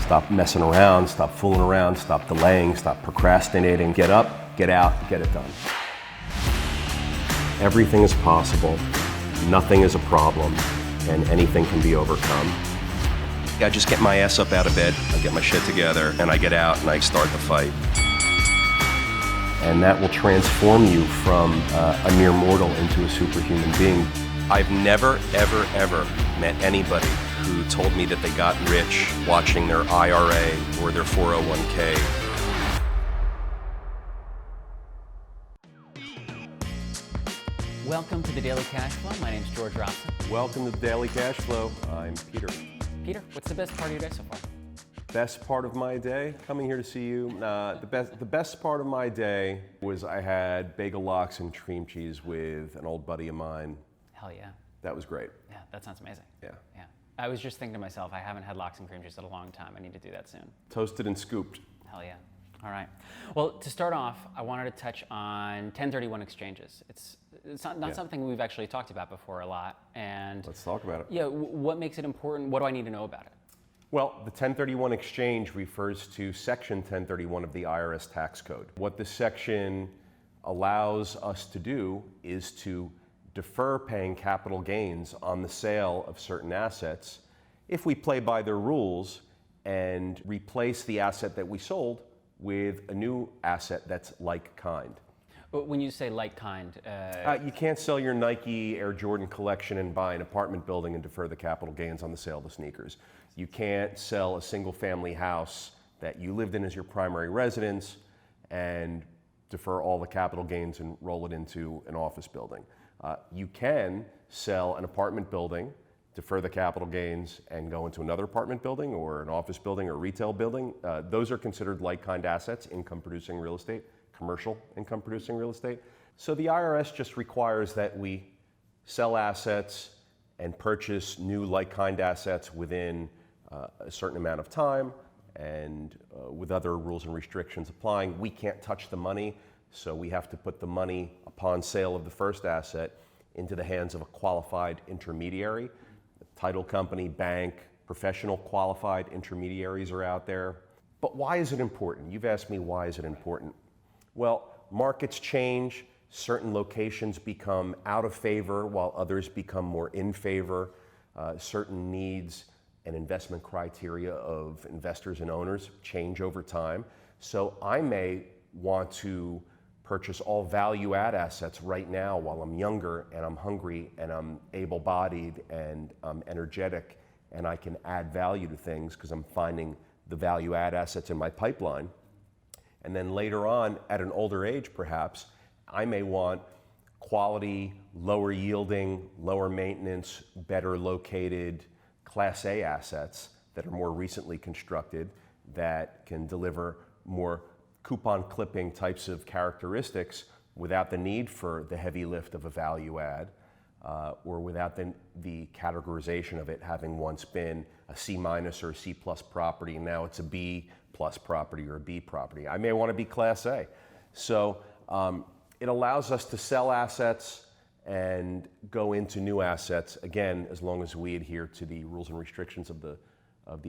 Stop messing around, stop fooling around, stop delaying, stop procrastinating. Get up, get out, get it done. Everything is possible, nothing is a problem, and anything can be overcome. I just get my ass up out of bed, I get my shit together, and I get out and I start the fight. And that will transform you from a mere mortal into a superhuman being. I've never, ever, ever met anybody who told me that they got rich watching their IRA or their 401k. Welcome to the Daily Cash Flow. My name's George Robson. Welcome to the Daily Cash Flow. I'm Peter. Peter, what's the best part of your day so far? Best part of my day, coming here to see you. The best part of my day was I had bagel lox and cream cheese with an old buddy of mine. Hell yeah. That was great. Yeah, that sounds amazing. Yeah. I was just thinking to myself, I haven't had lox and cream cheese in a long time. I need to do that soon. Toasted and scooped. Hell yeah. All right. Well, to start off, I wanted to touch on 1031 exchanges. It's not something we've actually talked about before a lot. And let's talk about it. Yeah, what makes it important? What do I need to know about it? Well, the 1031 exchange refers to Section 1031 of the IRS tax code. What this section allows us to do is to defer paying capital gains on the sale of certain assets if we play by their rules and replace the asset that we sold with a new asset that's like kind. But when you say like kind, you can't sell your Nike Air Jordan collection and buy an apartment building and defer the capital gains on the sale of the sneakers. You can't sell a single family house that you lived in as your primary residence and defer all the capital gains and roll it into an office building. You can sell an apartment building, defer the capital gains, and go into another apartment building or an office building or retail building. Those are considered like-kind assets, income-producing real estate, commercial income-producing real estate. So the IRS just requires that we sell assets and purchase new like-kind assets within a certain amount of time, and with other rules and restrictions applying. We can't touch the money, so we have to put the money upon sale of the first asset into the hands of a qualified intermediary. A title company, bank, professional qualified intermediaries are out there. But why is it important? You've asked me, why is it important? Well, markets change, certain locations become out of favor while others become more in favor. Certain needs and investment criteria of investors and owners change over time. So I may want to purchase all value-add assets right now while I'm younger and I'm hungry and I'm able-bodied and I'm energetic and I can add value to things because I'm finding the value-add assets in my pipeline. And then later on, at an older age perhaps, I may want quality, lower yielding, lower maintenance, better located Class A assets that are more recently constructed that can deliver more coupon clipping types of characteristics without the need for the heavy lift of a value add or without the categorization of it having once been a C- or a C+ property and now it's a B+ property or a B property. I may want to be Class A. So it allows us to sell assets and go into new assets, again, as long as we adhere to the rules and restrictions of the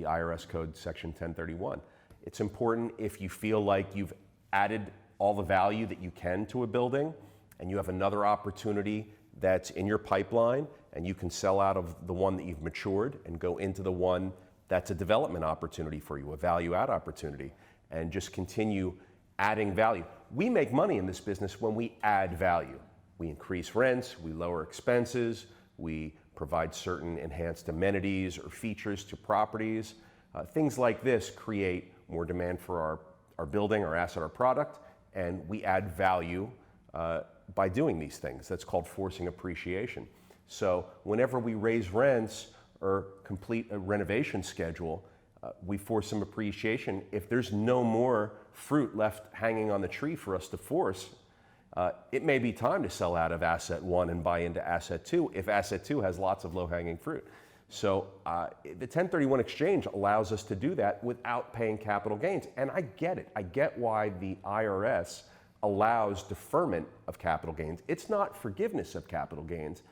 IRS code, Section 1031. It's important if you feel like you've added all the value that you can to a building and you have another opportunity that's in your pipeline and you can sell out of the one that you've matured and go into the one that's a development opportunity for you, a value add opportunity, and just continue adding value. We make money in this business when we add value. We increase rents, we lower expenses, we provide certain enhanced amenities or features to properties. Things like this create more demand for our building, our asset, our product, and we add value by doing these things. That's called forcing appreciation. So whenever we raise rents or complete a renovation schedule, we force some appreciation. If there's no more fruit left hanging on the tree for us to force, it may be time to sell out of asset one and buy into asset two if asset two has lots of low-hanging fruit. So the 1031 exchange allows us to do that without paying capital gains. And I get it. I get why the IRS allows deferment of capital gains. It's not forgiveness of capital gains.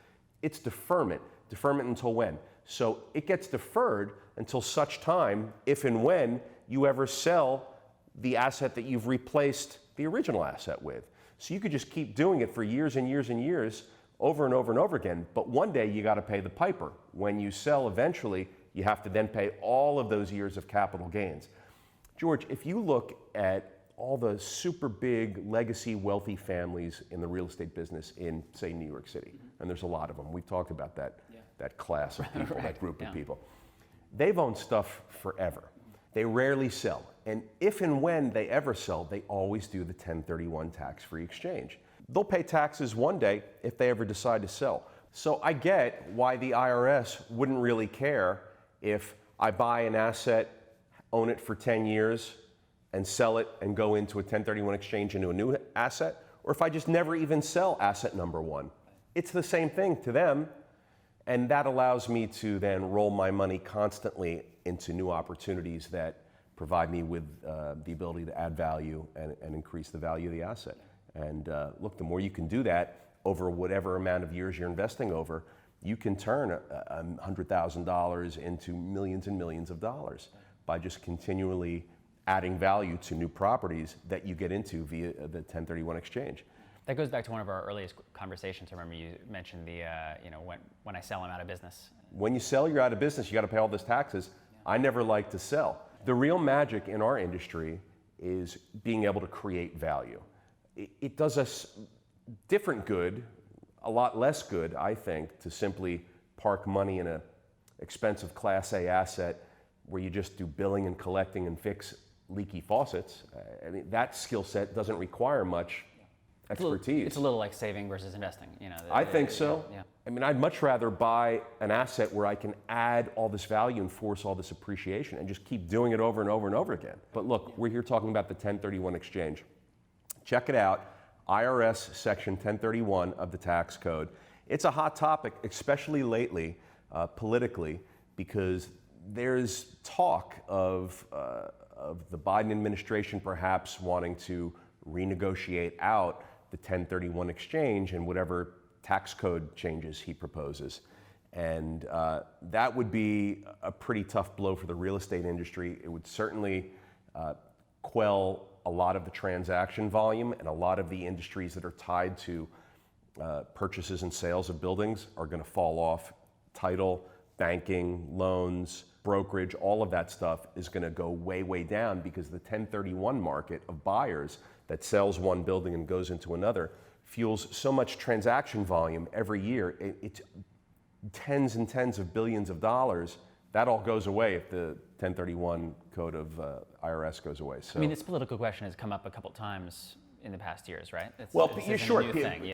It's deferment. Deferment until when? So it gets deferred until such time, if and when you ever sell the asset that you've replaced the original asset with. So you could just keep doing it for years and years and years, over and over and over again. But one day you got to pay the piper. When you sell eventually, you have to then pay all of those years of capital gains. George, if you look at all the super big legacy wealthy families in the real estate business in, say, New York City, and there's a lot of them. We've talked about that class of people, that group of people. They've owned stuff forever. They rarely sell. And if and when they ever sell, they always do the 1031 tax-free exchange. They'll pay taxes one day if they ever decide to sell. So I get why the IRS wouldn't really care if I buy an asset, own it for 10 years, and sell it and go into a 1031 exchange into a new asset, or if I just never even sell asset number one. It's the same thing to them, and that allows me to then roll my money constantly into new opportunities that provide me with the ability to add value and increase the value of the asset. And look, the more you can do that over whatever amount of years you're investing over, you can turn $100,000 into millions and millions of dollars by just continually adding value to new properties that you get into via the 1031 exchange. That goes back to one of our earliest conversations. I remember you mentioned the, when I sell, I'm out of business. When you sell, you're out of business. You got to pay all those taxes. I never like to sell. The real magic in our industry is being able to create value. It does us different good, a lot less good, I think, to simply park money in an expensive Class A asset where you just do billing and collecting and fix leaky faucets. I mean, that skill set doesn't require much expertise. It's a little like saving versus investing. I think so. Yeah. I mean, I'd much rather buy an asset where I can add all this value and force all this appreciation and just keep doing it over and over and over again. But look, we're here talking about the 1031 exchange. Check it out, IRS Section 1031 of the tax code. It's a hot topic, especially lately, politically, because there's talk of the Biden administration perhaps wanting to renegotiate out the 1031 exchange and whatever tax code changes he proposes. And that would be a pretty tough blow for the real estate industry. It would certainly quell a lot of the transaction volume, and a lot of the industries that are tied to purchases and sales of buildings are going to fall off. Title, banking, loans, brokerage, all of that stuff is going to go way, way down because the 1031 market of buyers that sells one building and goes into another fuels so much transaction volume every year. It's tens and tens of billions of dollars. That all goes away if the 1031 code of IRS goes away. So, I mean, this political question has come up a couple times in the past years, right? It's sure.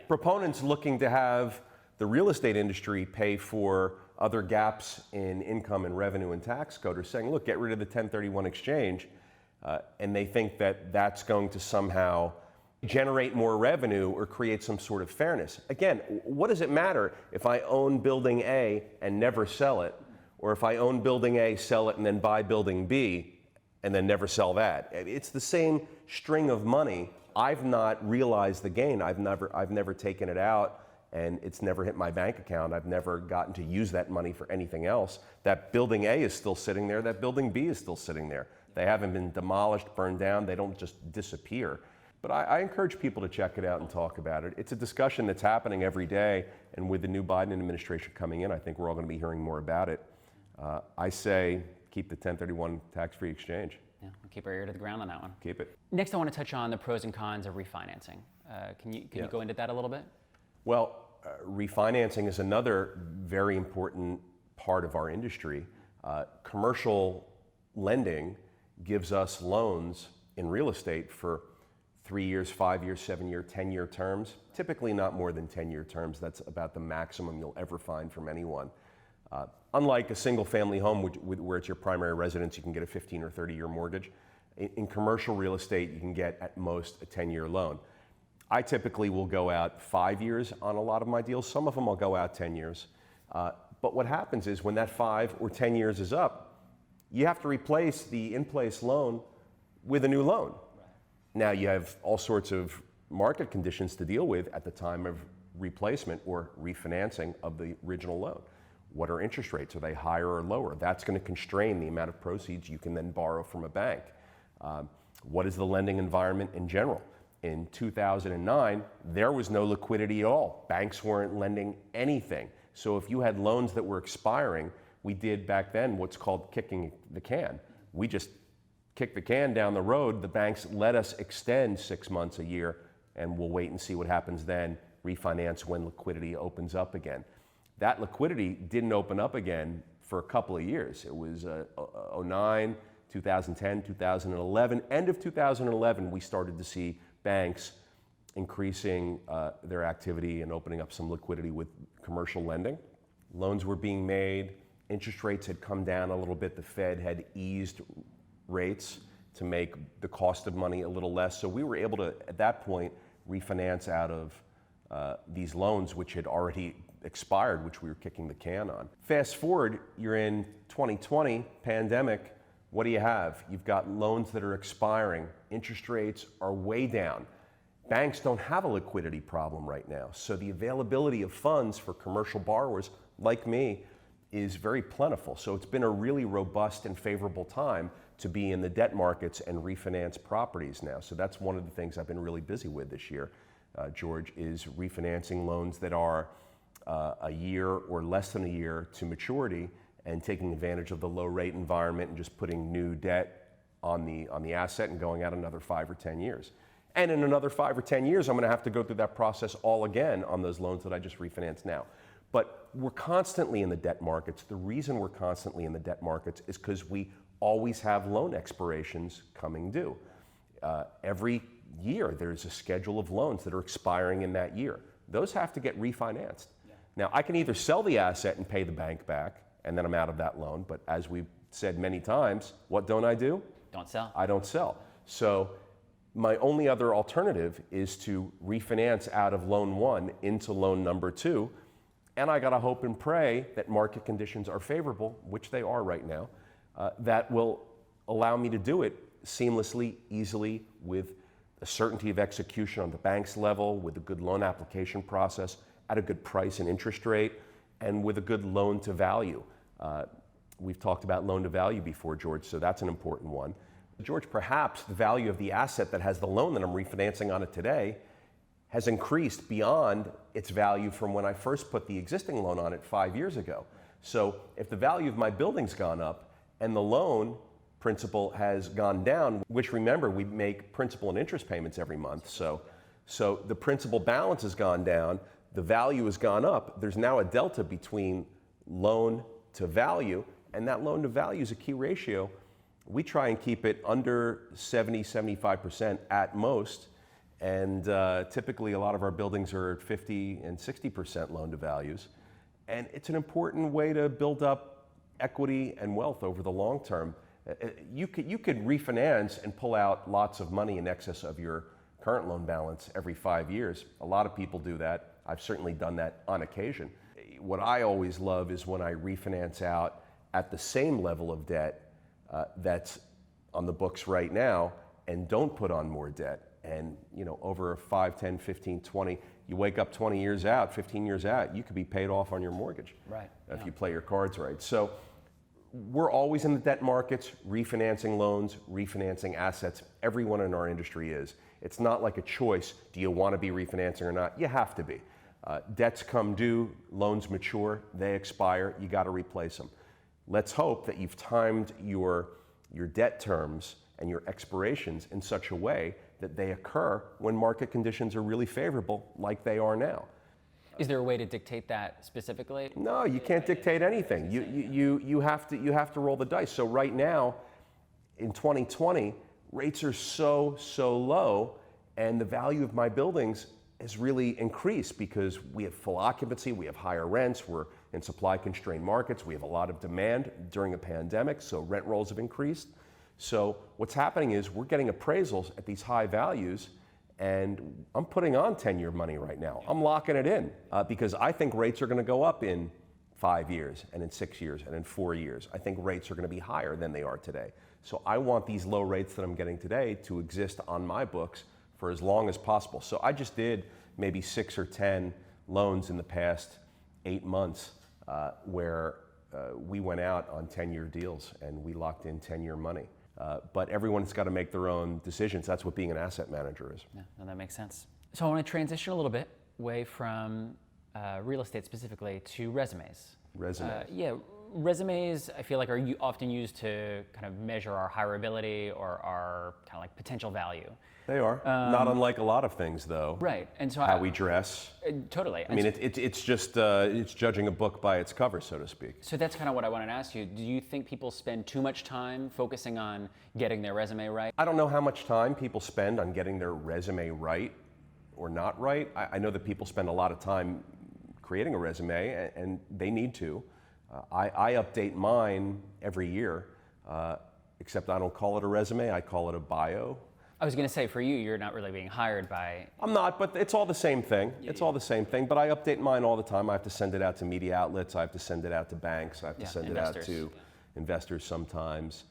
Proponents looking to have the real estate industry pay for other gaps in income and revenue and tax code are saying, look, get rid of the 1031 exchange, and they think that that's going to somehow generate more revenue or create some sort of fairness. Again, what does it matter if I own building A and never sell it, or if I own building A, sell it, and then buy building B, and then never sell that? It's the same string of money. I've not realized the gain. I've never taken it out, and it's never hit my bank account. I've never gotten to use that money for anything else. That building A is still sitting there. That building B is still sitting there. They haven't been demolished, burned down. They don't just disappear. But I encourage people to check it out and talk about it. It's a discussion that's happening every day, and with the new Biden administration coming in, I think we're all going to be hearing more about it. I say keep the 1031 tax-free exchange. Yeah, we'll keep our ear to the ground on that one. Keep it. Next, I want to touch on the pros and cons of refinancing. Can you go into that a little bit? Well, refinancing is another very important part of our industry. Commercial lending gives us loans in real estate for 3 years, 5 years, 7 year, 10-year terms. Typically not more than 10-year terms. That's about the maximum you'll ever find from anyone. Unlike a single family home where it's your primary residence, you can get a 15 or 30-year mortgage. In commercial real estate, you can get at most a 10-year loan. I typically will go out 5 years on a lot of my deals. Some of them I'll go out 10 years. But what happens is when that 5 or 10 years is up, you have to replace the in-place loan with a new loan. Right. Now you have all sorts of market conditions to deal with at the time of replacement or refinancing of the original loan. What are interest rates? Are they higher or lower? That's going to constrain the amount of proceeds you can then borrow from a bank. What is the lending environment in general? In 2009, there was no liquidity at all. Banks weren't lending anything. So if you had loans that were expiring, we did back then what's called kicking the can. We just kicked the can down the road. The banks let us extend 6 months, a year, and we'll wait and see what happens then, refinance when liquidity opens up again. That liquidity didn't open up again for a couple of years. It was 09, 2010, 2011. End of 2011, we started to see banks increasing their activity and opening up some liquidity with commercial lending. Loans were being made, interest rates had come down a little bit, the Fed had eased rates to make the cost of money a little less. So we were able to, at that point, refinance out of these loans which had already expired, which we were kicking the can on. Fast forward, you're in 2020, pandemic, what do you have? You've got loans that are expiring, interest rates are way down. Banks don't have a liquidity problem right now, so the availability of funds for commercial borrowers like me is very plentiful. So it's been a really robust and favorable time to be in the debt markets and refinance properties now. So that's one of the things I've been really busy with this year, George, is refinancing loans that are a year or less than a year to maturity and taking advantage of the low rate environment and just putting new debt on the asset and going out another 5 or 10 years. And in another 5 or 10 years, I'm going to have to go through that process all again on those loans that I just refinanced now. But we're constantly in the debt markets. The reason we're constantly in the debt markets is because we always have loan expirations coming due. Every year, there's a schedule of loans that are expiring in that year. Those have to get refinanced. Yeah. Now, I can either sell the asset and pay the bank back, and then I'm out of that loan. But as we've said many times, what don't I do? Don't sell. I don't sell. So my only other alternative is to refinance out of loan one into loan number two. And I got to hope and pray that market conditions are favorable, which they are right now, that will allow me to do it seamlessly, easily, with a certainty of execution on the bank's level, with a good loan application process, at a good price and interest rate, and with a good loan to value. We've talked about loan to value before, George, so that's an important one. George, perhaps the value of the asset that has the loan that I'm refinancing on it today has increased beyond its value from when I first put the existing loan on it 5 years ago. So if the value of my building's gone up and the loan principal has gone down, which remember, we make principal and interest payments every month. So the principal balance has gone down, the value has gone up. There's now a delta between loan to value, and that loan to value is a key ratio. We try and keep it under 70, 75% at most. And typically a lot of our buildings are at 50 and 60% loan to values. And it's an important way to build up equity and wealth over the long term. You could refinance and pull out lots of money in excess of your current loan balance every 5 years. A lot of people do that. I've certainly done that on occasion. What I always love is when I refinance out at the same level of debt that's on the books right now and don't put on more debt. And over 5, 10, 15, 20, you wake up 20 years out, 15 years out, you could be paid off on your mortgage. Right. If you play your cards right. So we're always in the debt markets, refinancing loans, refinancing assets. Everyone in our industry is. It's not like a choice. Do you want to be refinancing or not? You have to be. Debts come due, loans mature, they expire, you got to replace them. Let's hope that you've timed your debt terms and your expirations in such a way that they occur when market conditions are really favorable, like they are now. Is there a way to dictate that specifically? No, you can't dictate anything. You have to roll the dice. So right now, in 2020, rates are so low, and the value of my buildings has really increased because we have full occupancy, we have higher rents, we're in supply-constrained markets, we have a lot of demand during a pandemic, so rent rolls have increased. So what's happening is we're getting appraisals at these high values, and I'm putting on 10-year money right now. I'm locking it in because I think rates are going to go up in 5 years and in 6 years and in 4 years. I think rates are going to be higher than they are today. So I want these low rates that I'm getting today to exist on my books for as long as possible. So I just did maybe 6 or 10 loans in the past 8 months where we went out on 10-year deals and we locked in 10-year money. But everyone's got to make their own decisions. That's what being an asset manager is. Yeah, no, that makes sense. So I want to transition a little bit away from real estate specifically to resumes. Resumes. Yeah, resumes I feel like are often used to kind of measure our hireability or our kind of like potential value. They are. Not unlike a lot of things, though. Right, and so How we dress. Totally. I mean, it's just it's judging a book by its cover, so to speak. So that's kind of what I wanted to ask you. Do you think people spend too much time focusing on getting their resume right? I don't know how much time people spend on getting their resume right or not right. I know that people spend a lot of time creating a resume, and they need to. I update mine every year, except I don't call it a resume, I call it a bio. I was going to say, for you, you're not really being hired by... I'm not, but it's all the same thing. It's all the same thing, but I update mine all the time. I have to send it out to media outlets, I have to send it out to banks, I have to send investors. it out to investors sometimes.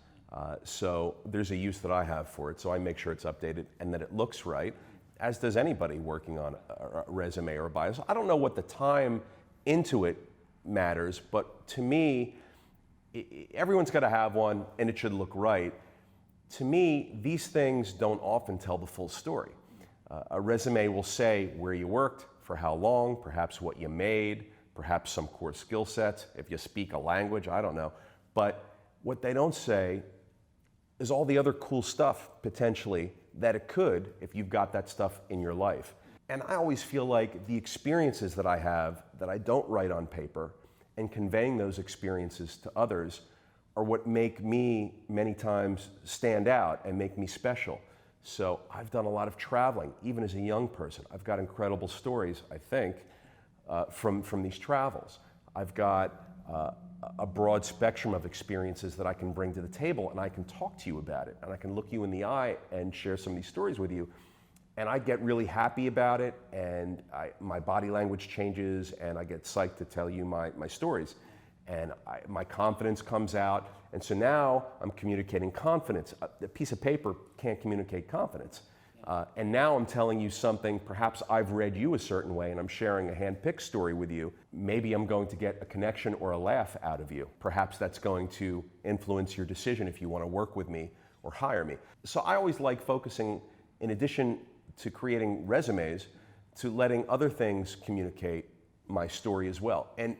So there's a use that I have for it, so I make sure it's updated and that it looks right, as does anybody working on a resume or a bio. So I don't know what the time into it matters, but to me, everyone's got to have one and it should look right. To me, these things don't often tell the full story. A resume will say where you worked, for how long, perhaps what you made, perhaps some core skill sets, if you speak a language, I don't know. But what they don't say is all the other cool stuff, potentially, that it could if you've got that stuff in your life. And I always feel like the experiences that I have that I don't write on paper and conveying those experiences to others are what make me many times stand out and make me special. So I've done a lot of traveling, even as a young person. I've got incredible stories, I think, from these travels. I've got a broad spectrum of experiences that I can bring to the table, and I can talk to you about it, and I can look you in the eye and share some of these stories with you. And I get really happy about it, and my body language changes, and I get psyched to tell you my stories. And my confidence comes out, and so now I'm communicating confidence. A piece of paper can't communicate confidence. And now I'm telling you something, perhaps I've read you a certain way, and I'm sharing a hand-picked story with you. Maybe I'm going to get a connection or a laugh out of you. Perhaps that's going to influence your decision if you want to work with me or hire me. So I always like focusing, in addition to creating resumes, to letting other things communicate my story as well. And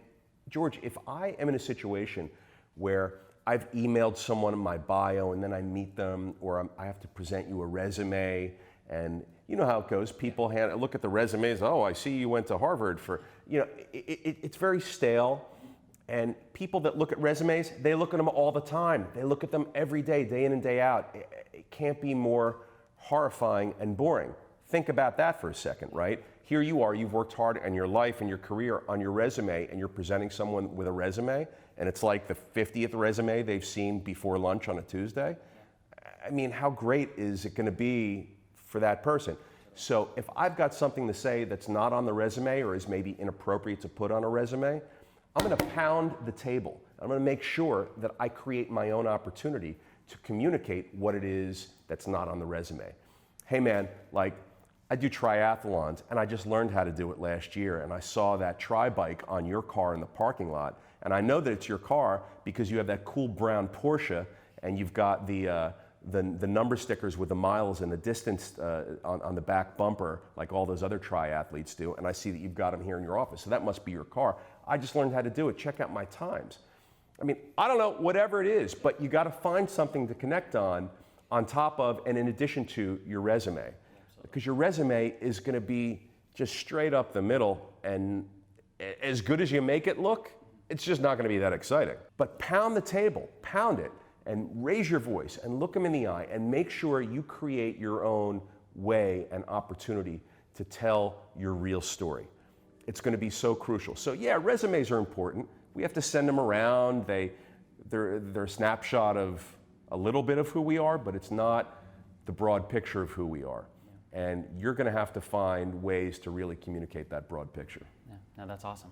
George, if I am in a situation where I've emailed someone in my bio and then I meet them, or I have to present you a resume, and you know how it goes, people look at the resumes, oh, I see you went to Harvard for, it's very stale. And people that look at resumes, they look at them all the time. They look at them every day, day in and day out. It can't be more horrifying and boring. Think about that for a second, right? Here you are, you've worked hard in your life and your career on your resume, and you're presenting someone with a resume, and it's like the 50th resume they've seen before lunch on a Tuesday. I mean, how great is it going to be for that person? So if I've got something to say that's not on the resume or is maybe inappropriate to put on a resume, I'm going to pound the table. I'm going to make sure that I create my own opportunity to communicate what it is that's not on the resume. Hey man, like, I do triathlons, and I just learned how to do it last year, and I saw that tri-bike on your car in the parking lot, and I know that it's your car because you have that cool brown Porsche, and you've got the number stickers with the miles and the distance on the back bumper, like all those other triathletes do, and I see that you've got them here in your office, so that must be your car. I just learned how to do it. Check out my times. I mean, I don't know, whatever it is, but you got to find something to connect on top of and in addition to your resume. Because your resume is going to be just straight up the middle, and as good as you make it look, it's just not going to be that exciting. But pound the table, pound it, and raise your voice, and look them in the eye, and make sure you create your own way and opportunity to tell your real story. It's going to be so crucial. So yeah, resumes are important. We have to send them around. They're a snapshot of a little bit of who we are, but it's not the broad picture of who we are. And you're going to have to find ways to really communicate that broad picture. Yeah, no, that's awesome.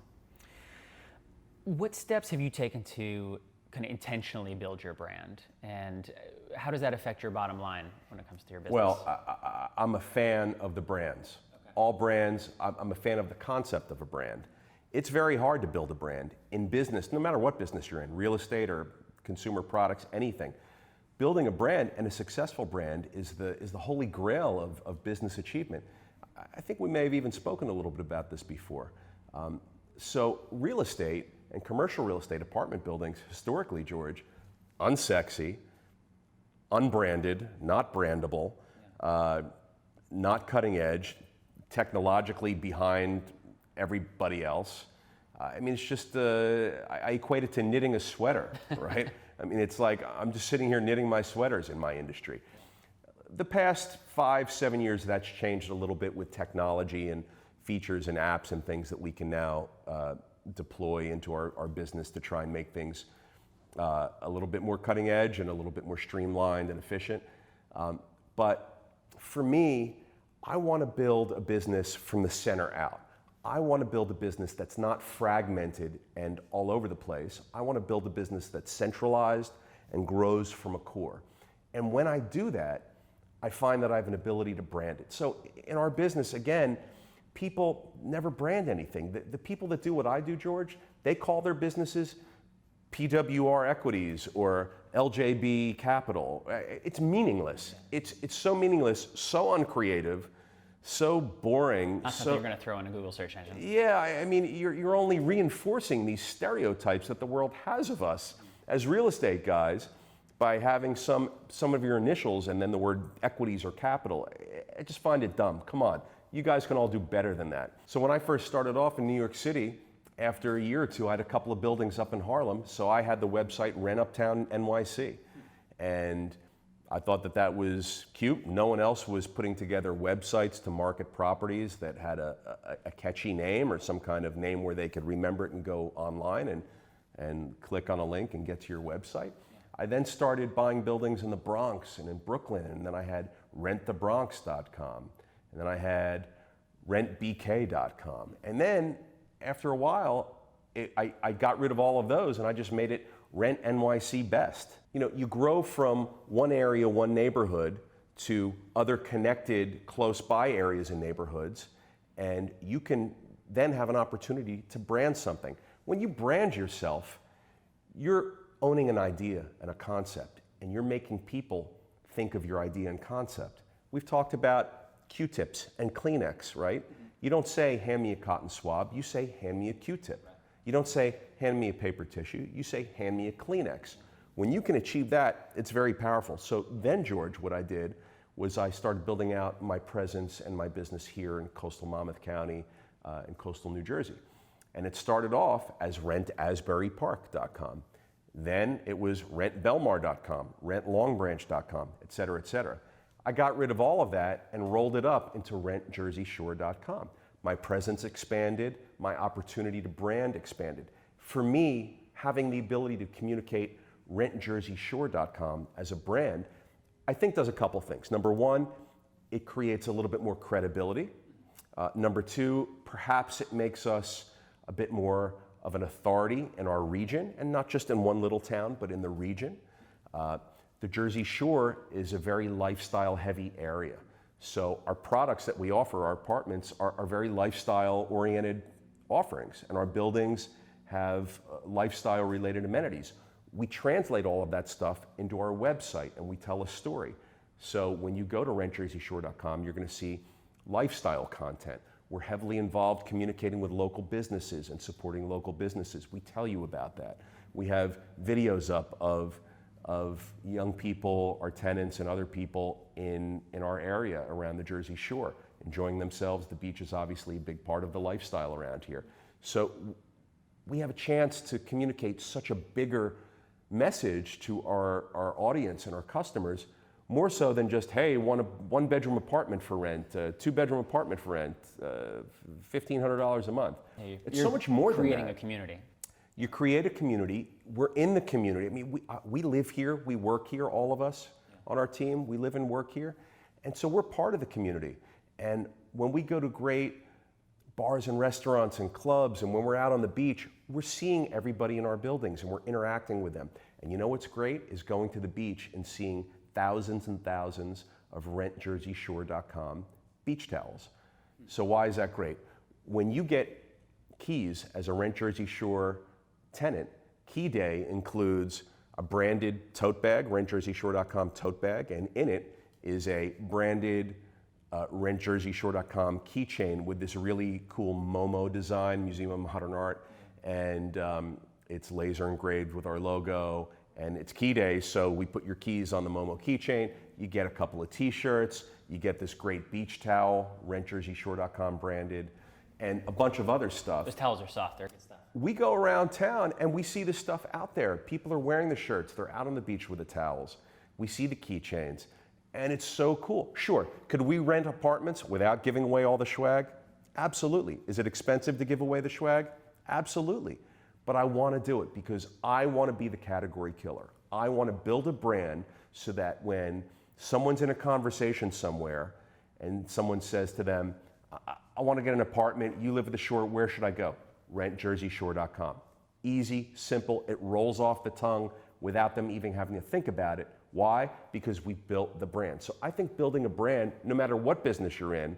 What steps have you taken to kind of intentionally build your brand? And how does that affect your bottom line when it comes to your business? Well, I'm a fan of the brands. Okay. All brands, I'm a fan of the concept of a brand. It's very hard to build a brand in business, no matter what business you're in, real estate or consumer products, anything. Building a brand, and a successful brand, is the holy grail of business achievement. I think we may have even spoken a little bit about this before. So real estate and commercial real estate, apartment buildings, historically, George, unsexy, unbranded, not brandable, not cutting edge, technologically behind everybody else. I mean, it's just, I equate it to knitting a sweater, right? I mean, it's like I'm just sitting here knitting my sweaters in my industry. The past 5-7 years, that's changed a little bit with technology and features and apps and things that we can now deploy into our business to try and make things a little bit more cutting edge and a little bit more streamlined and efficient. But for me, I want to build a business from the center out. I want to build a business that's not fragmented and all over the place. I want to build a business that's centralized and grows from a core. And when I do that, I find that I have an ability to brand it. So in our business, again, people never brand anything. The people that do what I do, George, they call their businesses PWR Equities or LJB Capital. It's meaningless. It's so meaningless, so uncreative, so boring. Not something you're going to throw in a Google search engine. Yeah, I mean, you're only reinforcing these stereotypes that the world has of us as real estate guys by having some of your initials and then the word equities or capital. I just find it dumb. Come on, you guys can all do better than that. So when I first started off in New York City, after a year or two, I had a couple of buildings up in Harlem, so I had the website Rent Uptown NYC. And I thought that was cute. No one else was putting together websites to market properties that had a catchy name or some kind of name where they could remember it and go online and click on a link and get to your website. I then started buying buildings in the Bronx and in Brooklyn, and then I had rentthebronx.com, and then I had rentbk.com. And then after a while, I got rid of all of those and I just made it Rent NYC Best. You know, you grow from one area, one neighborhood to other connected close by areas and neighborhoods, and you can then have an opportunity to brand something. When you brand yourself, you're owning an idea and a concept, and you're making people think of your idea and concept. We've talked about Q-tips and Kleenex, right? You don't say, hand me a cotton swab, you say, hand me a Q-tip. You don't say, hand me a paper tissue, you say, hand me a Kleenex. When you can achieve that, it's very powerful. So then, George, what I did was I started building out my presence and my business here in coastal Monmouth County in coastal New Jersey. And it started off as rentasburypark.com. Then it was rentbelmar.com, rentlongbranch.com, et cetera, et cetera. I got rid of all of that and rolled it up into rentjerseyshore.com. My presence expanded, my opportunity to brand expanded. For me, having the ability to communicate rentjerseyshore.com as a brand, I think does a couple things. Number one, it creates a little bit more credibility. Number two, perhaps it makes us a bit more of an authority in our region, and not just in one little town, but in the region. The Jersey Shore is a very lifestyle-heavy area. So our products that we offer, our apartments, are very lifestyle-oriented offerings, and our buildings have lifestyle-related amenities. We translate all of that stuff into our website, and we tell a story. So when you go to rentjerseyshore.com, you're going to see lifestyle content. We're heavily involved communicating with local businesses and supporting local businesses. We tell you about that. We have videos up of young people, our tenants, and other people in our area around the Jersey Shore, enjoying themselves. The beach is obviously a big part of the lifestyle around here. So we have a chance to communicate such a bigger message to our audience and our customers, more so than just, hey, one-bedroom apartment for rent, two-bedroom apartment for rent, $1,500 a month. It's so much more than that. Creating a community. You create a community. We're in the community. I mean, we live here. We work here, all of us on our team. We live and work here. And so we're part of the community. And when we go to great bars and restaurants and clubs, and when we're out on the beach, we're seeing everybody in our buildings and we're interacting with them. And you know what's great is going to the beach and seeing thousands and thousands of rentjerseyshore.com beach towels. So why is that great? When you get keys as a Rent Jersey Shore tenant, Key Day includes a branded tote bag, rentjerseyshore.com tote bag, and in it is a branded rentjerseyshore.com keychain with this really cool Momo design, Museum of Modern Art, and it's laser engraved with our logo, and it's Key Day, so we put your keys on the Momo keychain. You get a couple of t-shirts, you get this great beach towel, rentjerseyshore.com branded, and a bunch of other stuff. Those towels are soft, they're good stuff. We go around town and we see this stuff out there. People are wearing the shirts, they're out on the beach with the towels. We see the keychains, and it's so cool. Sure, could we rent apartments without giving away all the swag? Absolutely. Is it expensive to give away the swag? Absolutely. But I want to do it because I want to be the category killer. I want to build a brand so that when someone's in a conversation somewhere and someone says to them, I want to get an apartment, you live at the shore, where should I go? Rentjerseyshore.com. Easy, simple, it rolls off the tongue without them even having to think about it. Why? Because we built the brand. So I think building a brand, no matter what business you're in,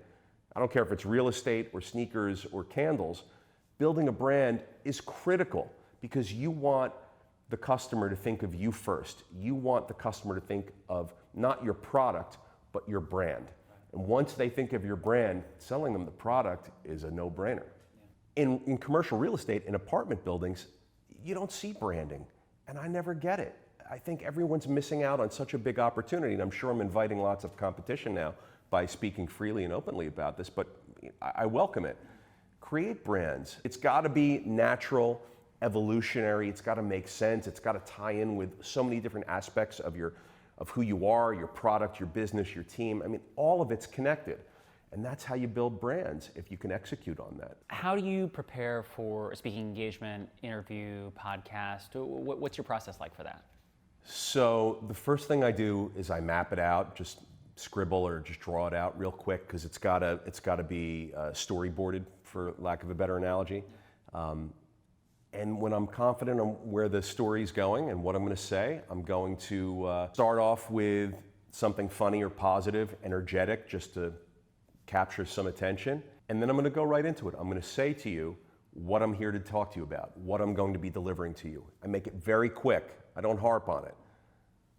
I don't care if it's real estate or sneakers or candles, building a brand is critical because you want the customer to think of you first. You want the customer to think of not your product, but your brand. And once they think of your brand, selling them the product is a no-brainer. In commercial real estate, in apartment buildings, you don't see branding, and I never get it. I think everyone's missing out on such a big opportunity, and I'm sure I'm inviting lots of competition now by speaking freely and openly about this, but I welcome it. Create brands. It's got to be natural, evolutionary, it's got to make sense, it's got to tie in with so many different aspects of who you are, your product, your business, your team. I mean, all of it's connected. And that's how you build brands, if you can execute on that. How do you prepare for a speaking engagement, interview, podcast? What's your process like for that? So the first thing I do is I map it out, just scribble or just draw it out real quick, because it's gotta be storyboarded, for lack of a better analogy. And when I'm confident on where the story's going and what I'm going to say, I'm going to start off with something funny or positive, energetic, just to capture some attention. And then I'm going to go right into it. I'm going to say to you what I'm here to talk to you about, what I'm going to be delivering to you. I make it very quick. I don't harp on it.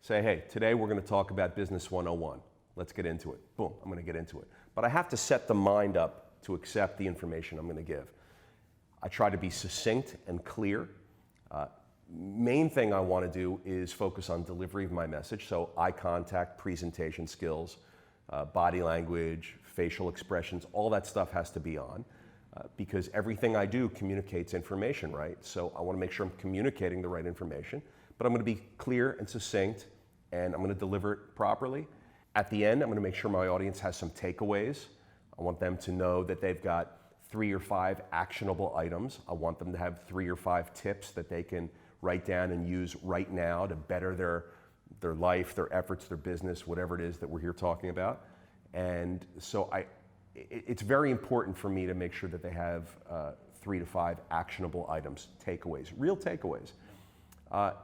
Say, hey, today we're going to talk about Business 101. Let's get into it. Boom, I'm going to get into it. But I have to set the mind up to accept the information I'm going to give. I try to be succinct and clear. Main thing I want to do is focus on delivery of my message, so eye contact, presentation skills, body language, facial expressions, all that stuff has to be on, because everything I do communicates information, right? So I want to make sure I'm communicating the right information, but I'm going to be clear and succinct, and I'm going to deliver it properly. At the end, I'm going to make sure my audience has some takeaways. I want them to know that they've got 3 or 5 actionable items. I want them to have 3 or 5 tips that they can write down and use right now to better their life, their efforts, their business, whatever it is that we're here talking about. And so it's very important for me to make sure that they have 3 to 5 actionable items, takeaways, real takeaways.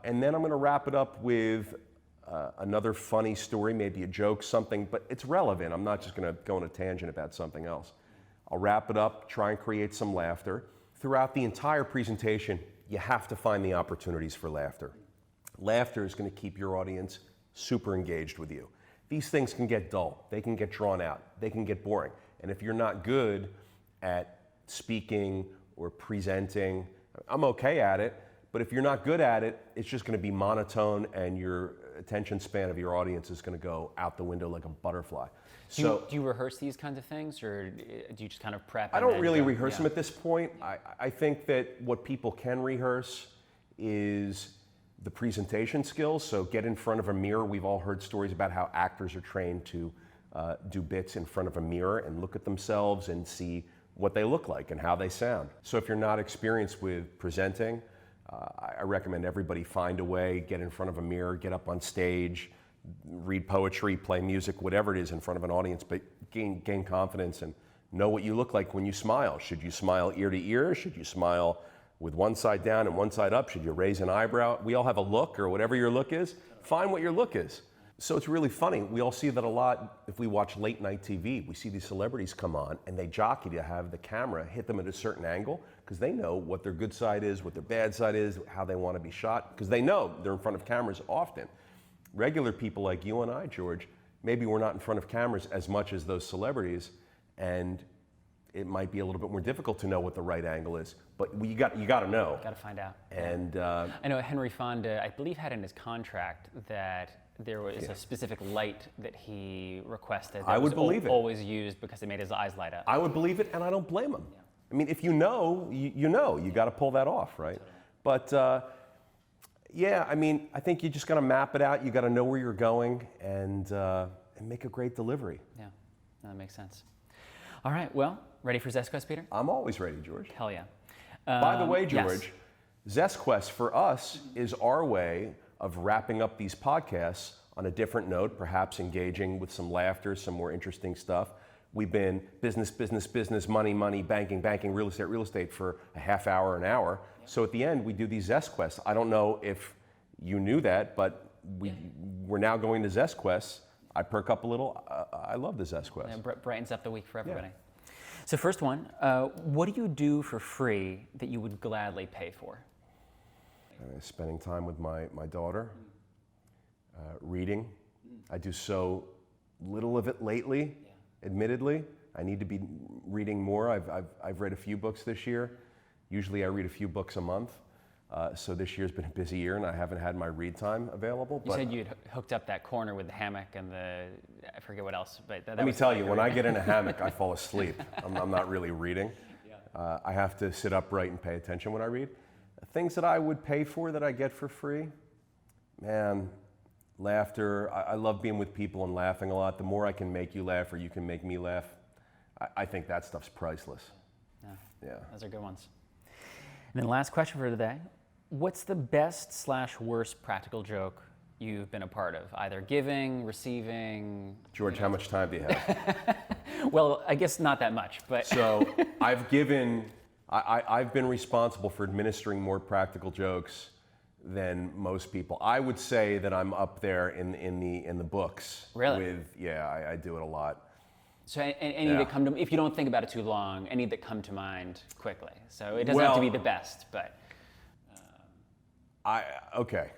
And then I'm going to wrap it up with another funny story, maybe a joke, something, but it's relevant. I'm not just going to go on a tangent about something else. I'll wrap it up, try and create some laughter. Throughout the entire presentation, you have to find the opportunities for laughter. Laughter is going to keep your audience super engaged with you. These things can get dull, they can get drawn out, they can get boring. And if you're not good at speaking or presenting, I'm okay at it, but if you're not good at it, it's just going to be monotone and your attention span of your audience is going to go out the window like a butterfly. Do you rehearse these kinds of things, or do you just kind of prep? I don't really rehearse them at this point. I think that what people can rehearse is the presentation skills. So get in front of a mirror. We've all heard stories about how actors are trained to do bits in front of a mirror and look at themselves and see what they look like and how they sound. So if you're not experienced with presenting, I recommend everybody find a way, get in front of a mirror, get up on stage, read poetry, play music, whatever it is in front of an audience, but gain confidence and know what you look like when you smile. Should you smile ear to ear? Should you smile with one side down and one side up? Should you raise an eyebrow? We all have a look, or whatever your look is. Find what your look is. So it's really funny. We all see that a lot if we watch late night TV. We see these celebrities come on and they jockey to have the camera hit them at a certain angle because they know what their good side is, what their bad side is, how they want to be shot, because they know they're in front of cameras often. Regular people like you and I, George, maybe we're not in front of cameras as much as those celebrities, and it might be a little bit more difficult to know what the right angle is. But you got to know. Got to find out. And I know Henry Fonda, I believe, had in his contract that there was a specific light that he requested that I would was believe it. always used because it made his eyes light up. I would believe it, and I don't blame him. Yeah. I mean, if you know, you know. You got to pull that off, right? But yeah, I mean, I think you just got to map it out. You got to know where you're going and make a great delivery. Yeah, that makes sense. All right, well, ready for ZestQuest, Peter? I'm always ready, George. Hell yeah. By the way, yes. George, ZestQuest for us is our way of wrapping up these podcasts on a different note, perhaps engaging with some laughter, some more interesting stuff. We've been business, business, business, money, money, banking, banking, real estate for a half hour, an hour. So at the end, we do these ZestQuests. I don't know if you knew that, but we're now going to ZestQuests. I perk up a little. I love the ZestQuest. It brightens up the week for everybody. Yeah. So first one, what do you do for free that you would gladly pay for? Spending time with my daughter, reading. I do so little of it lately, admittedly. I need to be reading more. I've read a few books this year. Usually I read a few books a month. So this year's been a busy year and I haven't had my read time available. You said you'd hooked up that corner with the hammock and I forget what else. But that let me tell you, when I get in a hammock, I fall asleep. I'm not really reading. I have to sit upright and pay attention when I read. Things that I would pay for that I get for free, man, laughter. I love being with people and laughing a lot. The more I can make you laugh or you can make me laugh, I think that stuff's priceless. Yeah. Those are good ones. And then last question for today. What's the best/worst practical joke you've been a part of? Either giving, receiving? George, how much time do you have? Well, I guess not that much, but. So I've been responsible for administering more practical jokes than most people. I would say that I'm up there in the books. Really? I do it a lot. So any that come to, if you don't think about it too long, any that come to mind quickly. So it doesn't have to be the best, but. Okay.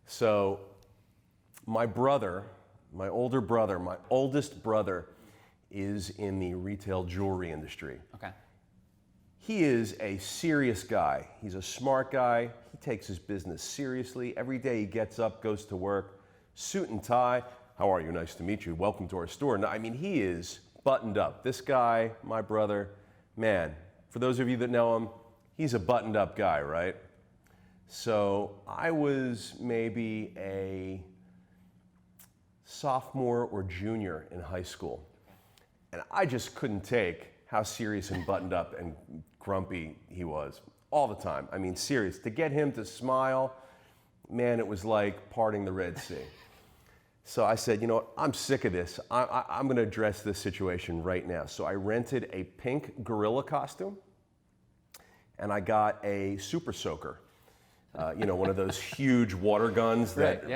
So my older brother, my oldest brother is in the retail jewelry industry. Okay. He is a serious guy. He's a smart guy. He takes his business seriously. Every day he gets up, goes to work, suit and tie. How are you? Nice to meet you. Welcome to our store. No, I mean, he is buttoned up. This guy, my brother, man, for those of you that know him, he's a buttoned up guy, right? So I was maybe a sophomore or junior in high school. And I just couldn't take how serious and buttoned up and grumpy he was all the time. I mean, serious. To get him to smile, man, it was like parting the Red Sea. So I said, you know what, I'm sick of this. I'm going to address this situation right now. So I rented a pink gorilla costume, and I got a super soaker. One of those huge water guns that,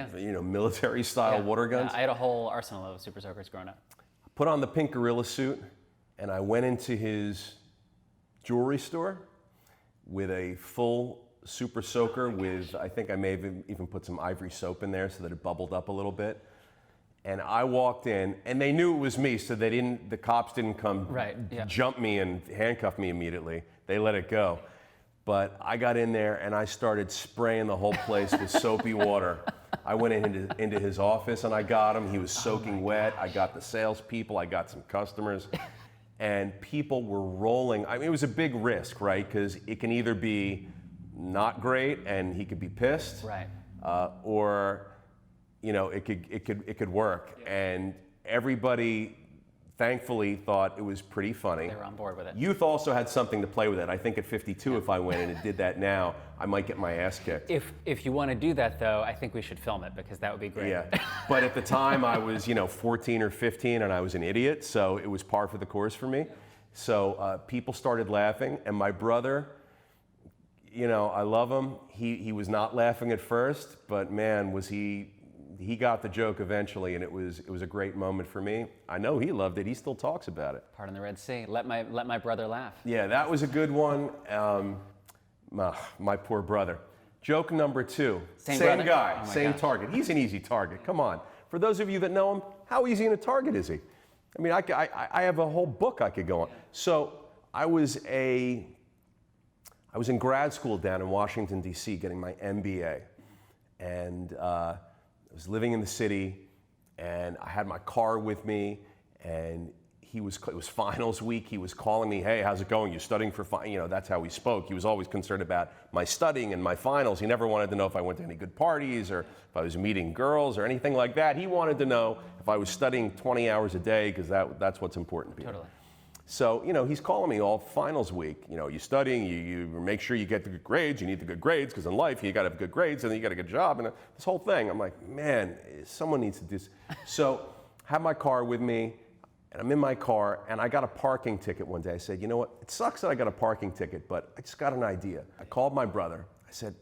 military style water guns. I had a whole arsenal of super soakers growing up. Put on the pink gorilla suit, and I went into his jewelry store with a full super soaker with, I think I may have even put some ivory soap in there so that it bubbled up a little bit. And I walked in, and they knew it was me, so the cops didn't come jump me and handcuff me immediately. They let it go. But I got in there and I started spraying the whole place with soapy water. I went into his office and I got him. He was soaking wet. I got the salespeople. I got some customers. And people were rolling. I mean, it was a big risk, right? Because it can either be not great and he could be pissed, right? Or it could work. And everybody thankfully thought it was pretty funny. They were on board with it. Youth also had something to play with it. I think at 52, if I went in and did that now, I might get my ass kicked. If you want to do that, though, I think we should film it because that would be great. Yeah, but at the time I was 14 or 15 and I was an idiot, so it was par for the course for me. So people started laughing, and my brother, I love him. He was not laughing at first, but man, was he he got the joke eventually, and it was a great moment for me. I know he loved it. He still talks about it. Pardon the Red Sea. Let my brother laugh. Yeah, that was a good one. My poor brother. Joke number 2. Same Same brother? guy, Oh my same gosh. target. He's an easy target. Come on. For those of you that know him, how easy in a target is he? I mean, I have a whole book I could go on. So I was in grad school down in Washington, D.C., getting my MBA. And I was living in the city, and I had my car with me, and it was finals week. He was calling me, hey, how's it going? You studying for that's how we spoke. He was always concerned about my studying and my finals. He never wanted to know if I went to any good parties or if I was meeting girls or anything like that. He wanted to know if I was studying 20 hours a day, because that's what's important to people. Totally. So, he's calling me all finals week. You studying, you make sure you get the good grades. You need the good grades, because in life you got to have good grades and then you got a good job and this whole thing. I'm like, man, someone needs to do this. So, I have my car with me. And I'm in my car, and I got a parking ticket one day. I said, you know what? It sucks that I got a parking ticket, but I just got an idea. I called my brother. I said,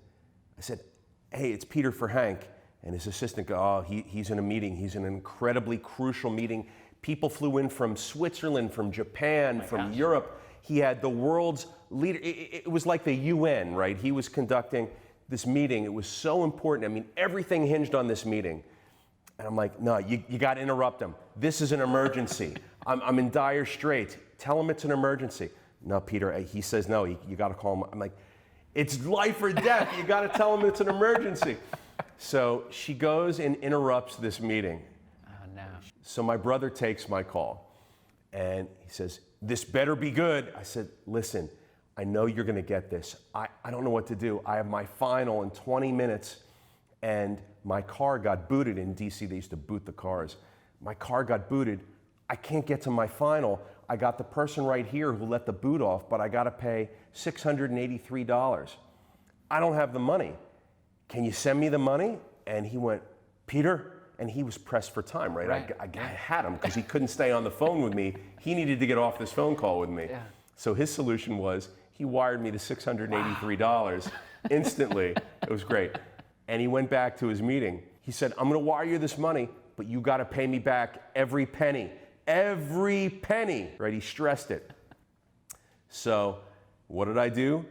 hey, it's Peter for Hank. And his assistant goes, oh, he's in a meeting. He's in an incredibly crucial meeting. People flew in from Switzerland, from Japan, from Europe. He had the world's leader. It was like the UN, right? He was conducting this meeting. It was so important. I mean, everything hinged on this meeting. And I'm like, no, you got to interrupt him. This is an emergency. I'm in dire straits. Tell him it's an emergency. No, Peter, he says no, you got to call him. I'm like, it's life or death. You got to tell him it's an emergency. So she goes and interrupts this meeting. Oh, no. So my brother takes my call, and he says, this better be good. I said, listen, I know you're going to get this. I don't know what to do. I have my final in 20 minutes. And my car got booted in DC. They used to boot the cars. My car got booted. I can't get to my final. I got the person right here who let the boot off, but I got to pay $683. I don't have the money. Can you send me the money? And he went, Peter? And he was pressed for time, right? I had him because he couldn't stay on the phone with me. He needed to get off this phone call with me. Yeah. So his solution was he wired me the $683 instantly. It was great. And he went back to his meeting. He said, I'm going to wire you this money, but you got to pay me back every penny. Every penny, right? He stressed it. So what did I do?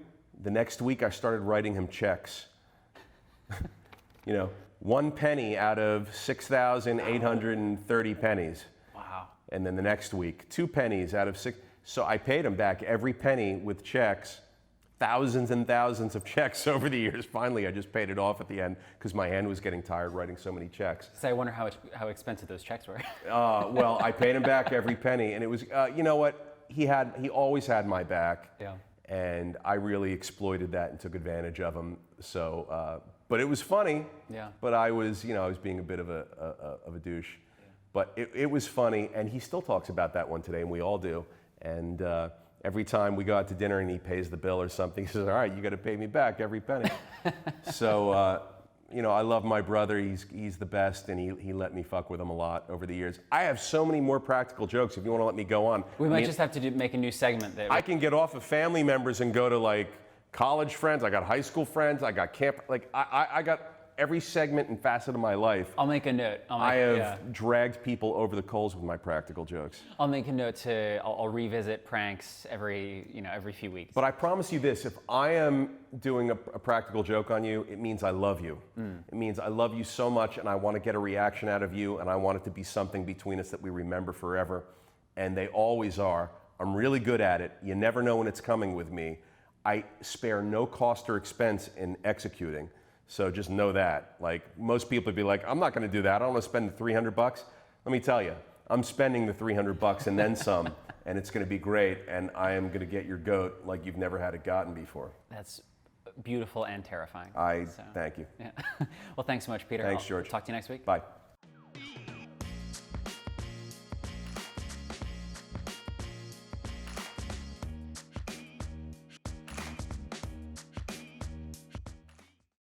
The next week, I started writing him checks. 1 penny out of 6,830 pennies. Wow. And then the next week, 2 pennies out of 6. So I paid him back every penny with checks. Thousands and thousands of checks over the years. Finally, I just paid it off at the end because my hand was getting tired writing so many checks. So I wonder how expensive those checks were. Well, I paid him back every penny, and it was, you know what? He always had my back, Yeah. and I really exploited that and took advantage of him. So, but it was funny. Yeah. But I was being a bit of a douche. Yeah. But it was funny, and he still talks about that one today, and we all do. And every time we go out to dinner and he pays the bill or something, he says, all right, you got to pay me back every penny. So, I love my brother. He's the best, and he let me fuck with him a lot over the years. I have so many more practical jokes if you want to let me go on. We might just have to make a new segment there. I can get off of family members and go to like college friends. I got high school friends. I got camp. Like I got every segment and facet of my life. I'll make a note. I have dragged people over the coals with my practical jokes. I'll make a note I'll revisit pranks every few weeks. But I promise you this, if I am doing a practical joke on you, it means I love you. It means I love you so much and I want to get a reaction out of you and I want it to be something between us that we remember forever. And they always are. I'm really good at it. You never know when it's coming with me. I spare no cost or expense in executing. So just know that. Like most people would be like, I'm not going to do that. I don't want to spend the $300. Let me tell you, I'm spending the $300 and then some, and it's going to be great. And I am going to get your goat like you've never had it gotten before. That's beautiful and terrifying. Thank you. Yeah. Well, thanks so much, Peter. Thanks, I'll George. talk to you next week. Bye.